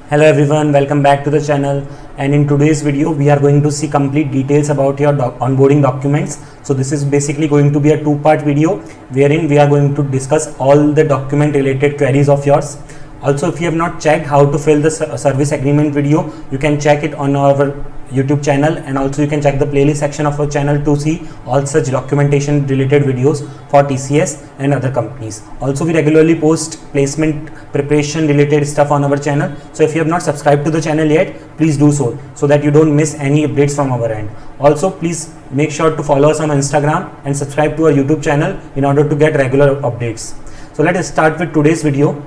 Hello everyone, welcome back to the channel, and in today's video we are going to see complete details about your onboarding documents. So this is basically going to be a two-part video wherein we are going to discuss all the document related queries of yours. Also, if you have not checked how to fill the service agreement video, you can check it on our YouTube channel, and also you can check the playlist section of our channel to see all such documentation related videos for TCS and other companies. Also, we regularly post placement preparation related stuff on our channel. So if you have not subscribed to the channel yet, please do so that you don't miss any updates from our end. Also, please make sure to follow us on Instagram and subscribe to our YouTube channel in order to get regular updates. So let us start with today's video.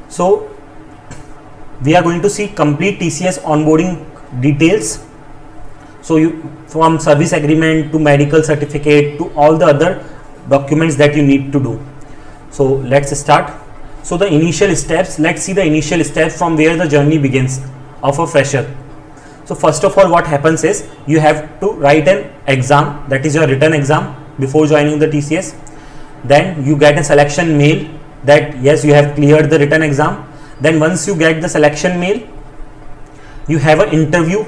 So we are going to see complete TCS onboarding details. So from service agreement to medical certificate to all the other documents that you need to do. So let's start. So the initial steps, let's see the initial steps from where the journey begins of a fresher. So first of all, what happens is you have to write an exam, that is your written exam, before joining the TCS. Then you get a selection mail that yes, you have cleared the written exam. Then once you get the selection mail, you have an interview.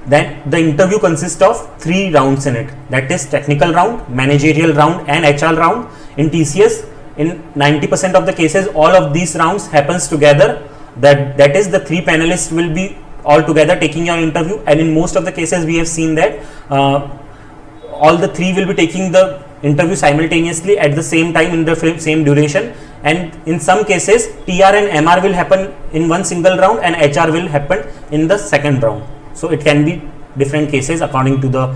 Then the interview consists of 3 rounds in it, that is technical round, managerial round and HR round. In TCS, in 90% of the cases, all of these rounds happens together. That is, the 3 panelists will be all together taking your interview, and in most of the cases we have seen that all the 3 will be taking the interview simultaneously at the same time in the same duration, and in some cases TR and MR will happen in one single round and HR will happen in the second round. So it can be different cases according to the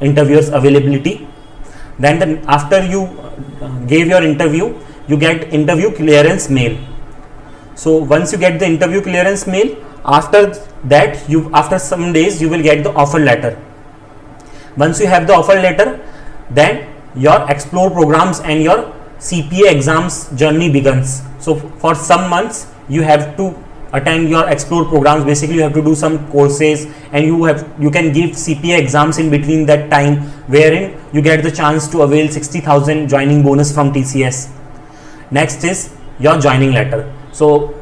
interviewer's availability. Then after you gave your interview, you get interview clearance mail. So once you get the interview clearance mail, after that after some days you will get the offer letter. Once you have the offer letter, then your explore programs and your CPA exams journey begins. So for some months you have to attend your explore programs. Basically you have to do some courses, and you can give CPA exams in between that time, wherein you get the chance to avail 60,000 joining bonus from TCS. Next is your joining letter. So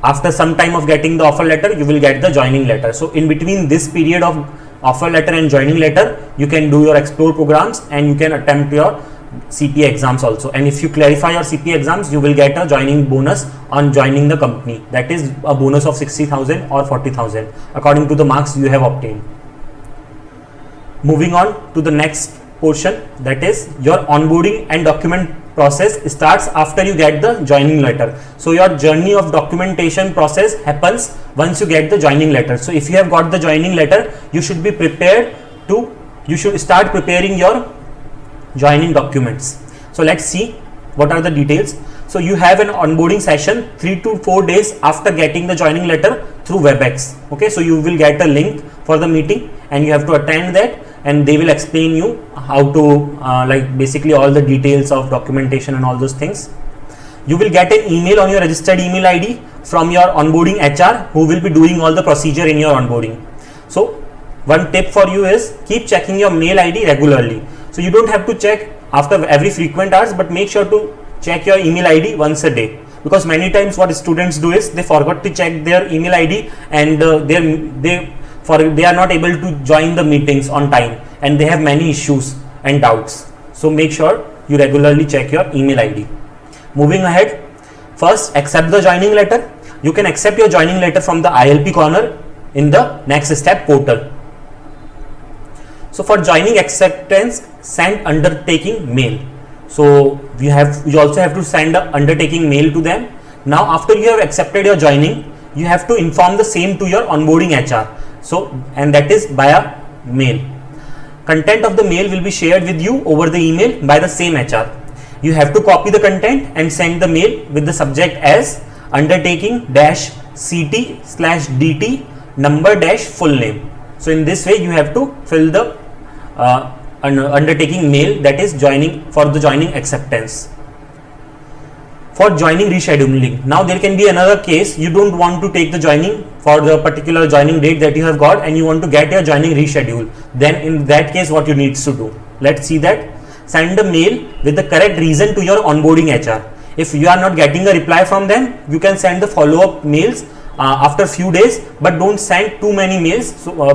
after some time of getting the offer letter, you will get the joining letter. So in between this period of offer letter and joining letter, you can do your explore programs and you can attempt your CPA exams also. And if you clarify your CPA exams, you will get a joining bonus on joining the company. That is a bonus of 60,000 or 40,000 according to the marks you have obtained. Moving on to the next portion, that is your onboarding and document process starts after you get the joining letter. So your journey of documentation process happens once you get the joining letter. So if you have got the joining letter, you should be prepared you should start preparing your joining documents. So let's see what are the details. So you have an onboarding session 3 to 4 days after getting the joining letter through WebEx. Okay, so you will get a link for the meeting and you have to attend that, and they will explain you how to basically all the details of documentation and all those things. You will get an email on your registered email ID from your onboarding HR, who will be doing all the procedure in your onboarding. So one tip for you is keep checking your mail ID regularly. So you don't have to check after every frequent hours, but make sure to check your email ID once a day, because many times what students do is they forgot to check their email ID, and they are not able to join the meetings on time, and they have many issues and doubts. So make sure you regularly check your email ID. Moving ahead, first accept the joining letter. You can accept your joining letter from the ILP corner in the next step portal. So for joining acceptance, send undertaking mail. So you also have to send an undertaking mail to them. Now after you have accepted your joining, you have to inform the same to your onboarding HR. So, and that is via mail. Content of the mail will be shared with you over the email by the same HR. You have to copy the content and send the mail with the subject as undertaking-CT/DT number-full name. So in this way you have to fill the undertaking mail, that is joining for the joining acceptance. For joining rescheduling, now there can be another case, you don't want to take the joining for the particular joining date that you have got and you want to get your joining reschedule. Then in that case what you need to do, let's see that. Send a mail with the correct reason to your onboarding HR. If you are not getting a reply from them, you can send the follow-up mails after few days, but don't send too many mails,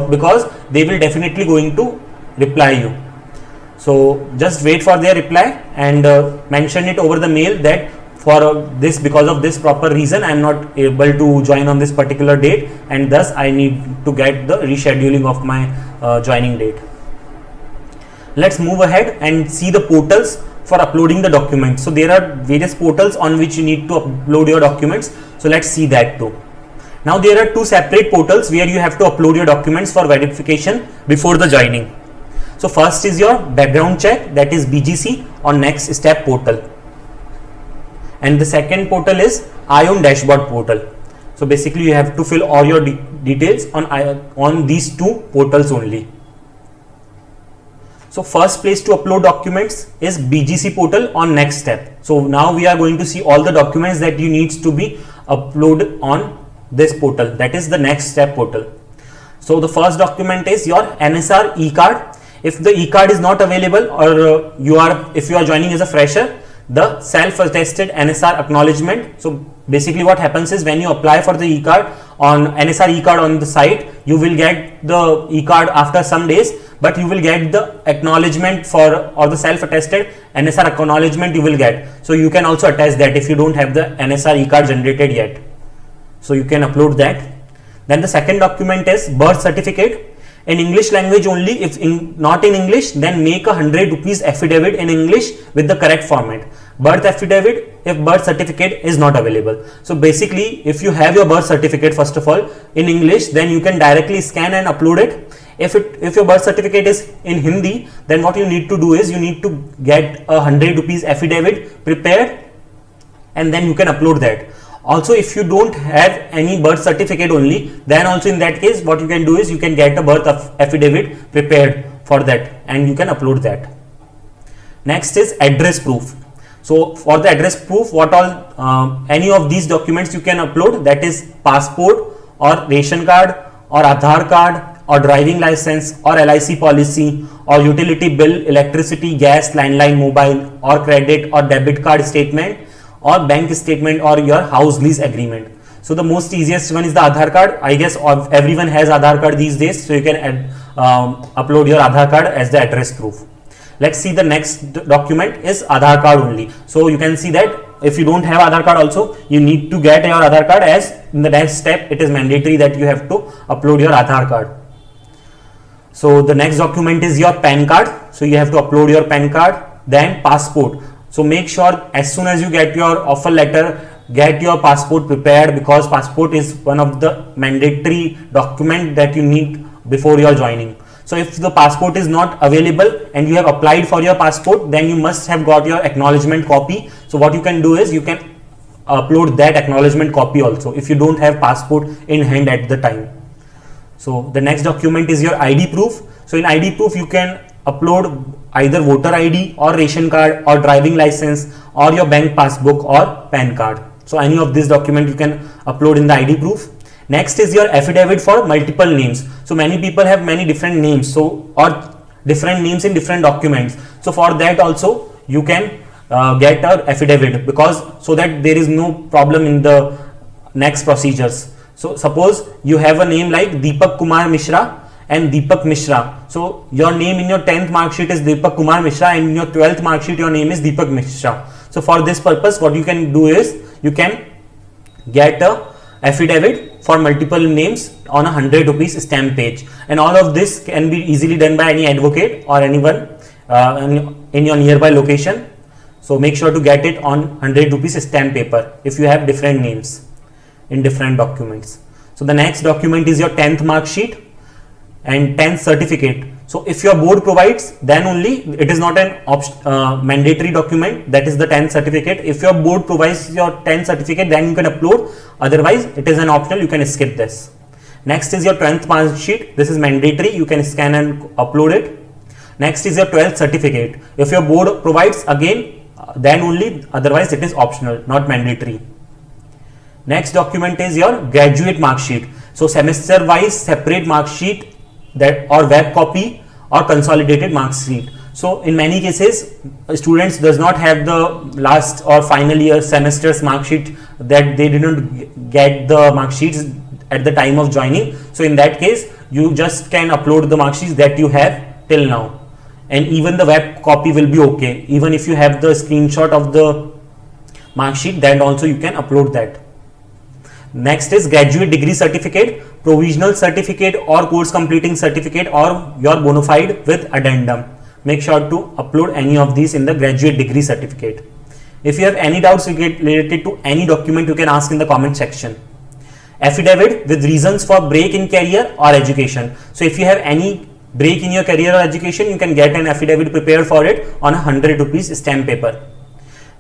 because they will definitely going to reply you. So just wait for their reply and mention it over the mail that for this, because of this proper reason, I am not able to join on this particular date, and thus I need to get the rescheduling of my joining date. Let's move ahead and see the portals for uploading the documents. So there are various portals on which you need to upload your documents. So let's see that too. Now there are two separate portals where you have to upload your documents for verification before the joining. So first is your background check, that is BGC on Next Step portal, and the second portal is ION dashboard portal. So basically you have to fill all your details on these two portals only. So first place to upload documents is BGC portal on Next Step. So now we are going to see all the documents that you need to be uploaded on this portal, that is the Next Step portal. So the first document is your NSR e-card. If the e-card is not available, or if you are joining as a fresher, the self-attested NSR acknowledgement. So basically what happens is, when you apply for the e-card on NSR e-card on the site, you will get the e-card after some days, but you will get the acknowledgement or the self-attested NSR acknowledgement you will get. So you can also attach that if you don't have the NSR e-card generated yet. So you can upload that. Then the second document is birth certificate in English language only. If not in English, then make a 100 rupees affidavit in English with the correct format. Birth affidavit if birth certificate is not available. So basically, if you have your birth certificate first of all in English, then you can directly scan and upload it. If your birth certificate is in Hindi, then what you need to do is, you need to get a 100 rupees affidavit prepared, and then you can upload that. Also, if you don't have any birth certificate only, then also in that case what you can do is, you can get a birth affidavit prepared for that, and you can upload that. Next is address proof. So for the address proof, what all any of these documents you can upload, that is passport or ration card or Aadhaar card or driving license or LIC policy or utility bill, electricity, gas, landline, mobile or credit or debit card statement or bank statement or your house lease agreement. So the most easiest one is the Aadhaar card. I guess everyone has Aadhaar card these days, so you can upload your Aadhaar card as the address proof. Let's see, the next document is Aadhaar card only. So you can see that if you don't have Aadhaar card also, you need to get your Aadhaar card, as in the next step it is mandatory that you have to upload your Aadhaar card. So the next document is your PAN card. So you have to upload your PAN card. Then passport. So make sure as soon as you get your offer letter, get your passport prepared, because passport is one of the mandatory document that you need before your joining. So if the passport is not available and you have applied for your passport, then you must have got your acknowledgement copy. So what you can do is, you can upload that acknowledgement copy also if you don't have passport in hand at the time. So the next document is your ID proof. So in ID proof, you can upload either voter ID or ration card or driving license or your bank passbook or PAN card. So any of this document you can upload in the ID proof. Next is your affidavit for multiple names. So many people have many different names, or different names in different documents. So for that also you can get an affidavit, so that there is no problem in the next procedures. So suppose you have a name like Deepak Kumar Mishra and Deepak Mishra. So your name in your 10th mark sheet is Deepak Kumar Mishra, and in your 12th mark sheet your name is Deepak Mishra. So for this purpose, what you can do is, you can get a affidavit for multiple names on a 100 rupees stamp page, and all of this can be easily done by any advocate or anyone in your nearby location. So make sure to get it on 100 rupees stamp paper if you have different names in different documents. So the next document is your 10th mark sheet and 10th certificate. So if your board provides, then only it is not an mandatory document, that is the 10th certificate. If your board provides your 10th certificate, then you can upload, otherwise it is an optional, you can skip this. Next is your 10th mark sheet. This is mandatory, you can scan and upload it. Next is your 12th certificate. If your board provides, again then only, otherwise it is optional, not mandatory. Next document is your graduate mark sheet. So semester wise separate mark sheet, that or web copy or consolidated mark sheet. So in many cases, students does not have the last or final year semester's mark sheet, that they didn't get the mark sheets at the time of joining. So in that case, you just can upload the mark sheets that you have till now, and even the web copy will be okay. Even if you have the screenshot of the mark sheet, then also you can upload that. Next is graduate degree certificate, provisional certificate or course completing certificate, or your bona fide with addendum. Make sure to upload any of these in the graduate degree certificate. If you have any doubts related to any document, you can ask in the comment section. Affidavit with reasons for break in career or education. So if you have any break in your career or education, you can get an affidavit prepared for it on a 100 rupees stamp paper.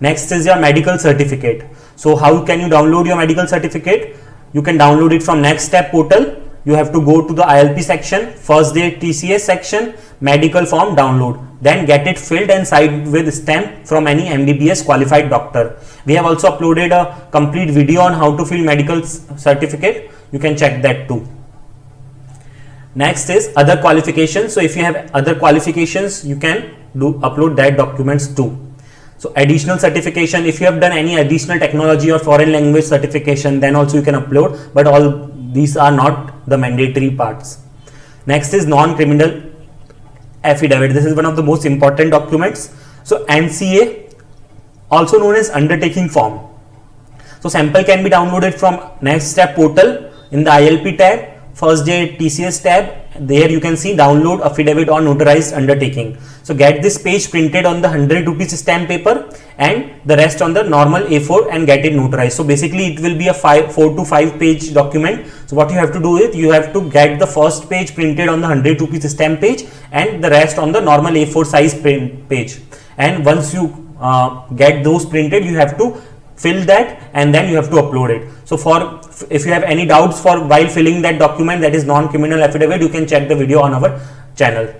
Next is your medical certificate. So how can you download your medical certificate? You can download it from Next Step portal. You have to go to the ILP section, first day TCS section, medical form download, then get it filled and signed with stamp from any MBBS qualified doctor. We have also uploaded a complete video on how to fill medical certificate. You can check that too. Next is other qualifications. So if you have other qualifications, you can upload that documents too. So additional certification, if you have done any additional technology or foreign language certification, then also you can upload, but all these are not the mandatory parts. Next is non-criminal affidavit. This is one of the most important documents. So NCA, also known as undertaking form. So sample can be downloaded from Next Step portal in the ILP tab, first day TCS tab. There you can see download affidavit or notarized undertaking. So get this page printed on the 100 rupees stamp paper and the rest on the normal A4 and get it notarized. So basically it will be a 4 to 5 page document. So what you have to do is you have to get the first page printed on the 100 rupees stamp page and the rest on the normal A4 size print page. And once you get those printed, you have to fill that and then you have to upload it. So if you have any doubts while filling that document, that is non-criminal affidavit, you can check the video on our channel.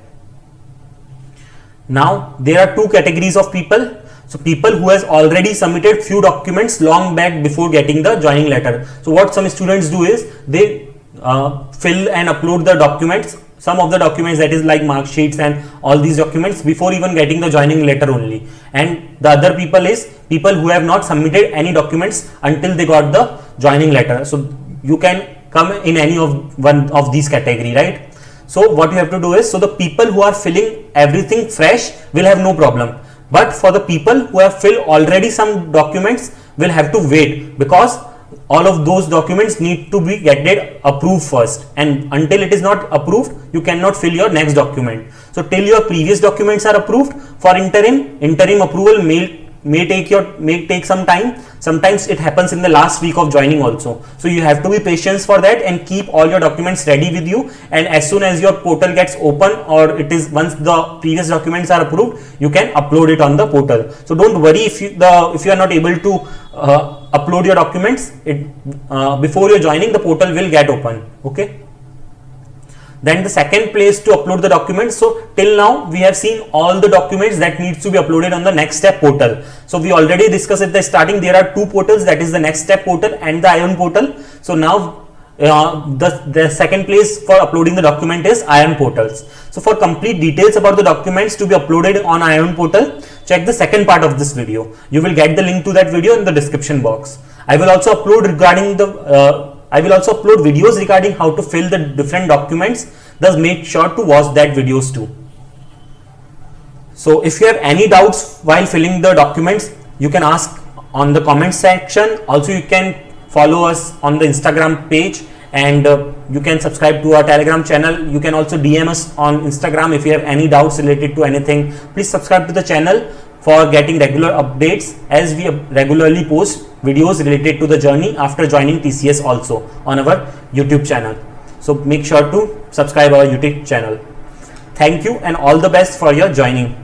Now there are two categories of people. So people who has already submitted few documents long back before getting the joining letter. So what some students do is they fill and upload the documents, some of the documents, that is like mark sheets and all these documents, before even getting the joining letter only. And the other people is people who have not submitted any documents until they got the joining letter. So you can come in any of one of these category, right? So what you have to do is, so the people who are filling everything fresh will have no problem, but for the people who have filled already some documents will have to wait, because all of those documents need to be get approved first, and until it is not approved, you cannot fill your next document. So till your previous documents are approved, for interim approval may take some time. Sometimes it happens in the last week of joining also. So you have to be patient for that and keep all your documents ready with you, and as soon as your portal gets open, or it is once the previous documents are approved, you can upload it on the portal. So don't worry if you are not able to upload your documents before you're joining, the portal will get open. Okay. Then the second place to upload the documents. So till now we have seen all the documents that needs to be uploaded on the Next Step portal. So we already discussed at the starting, there are two portals, that is the Next Step portal and the ION portal. So now the second place for uploading the document is ION portals. So for complete details about the documents to be uploaded on ION portal, check the second part of this video. You will get the link to that video in the description box. I will also upload videos regarding how to fill the different documents. Thus make sure to watch that videos too. So if you have any doubts while filling the documents, you can ask on the comment section. Also you can follow us on the Instagram page, and you can subscribe to our Telegram channel. You can also DM us on Instagram if you have any doubts related to anything. Please subscribe to the channel for getting regular updates, as we regularly post videos related to the journey after joining TCS also on our YouTube channel. So make sure to subscribe our YouTube channel. Thank you and all the best for your joining.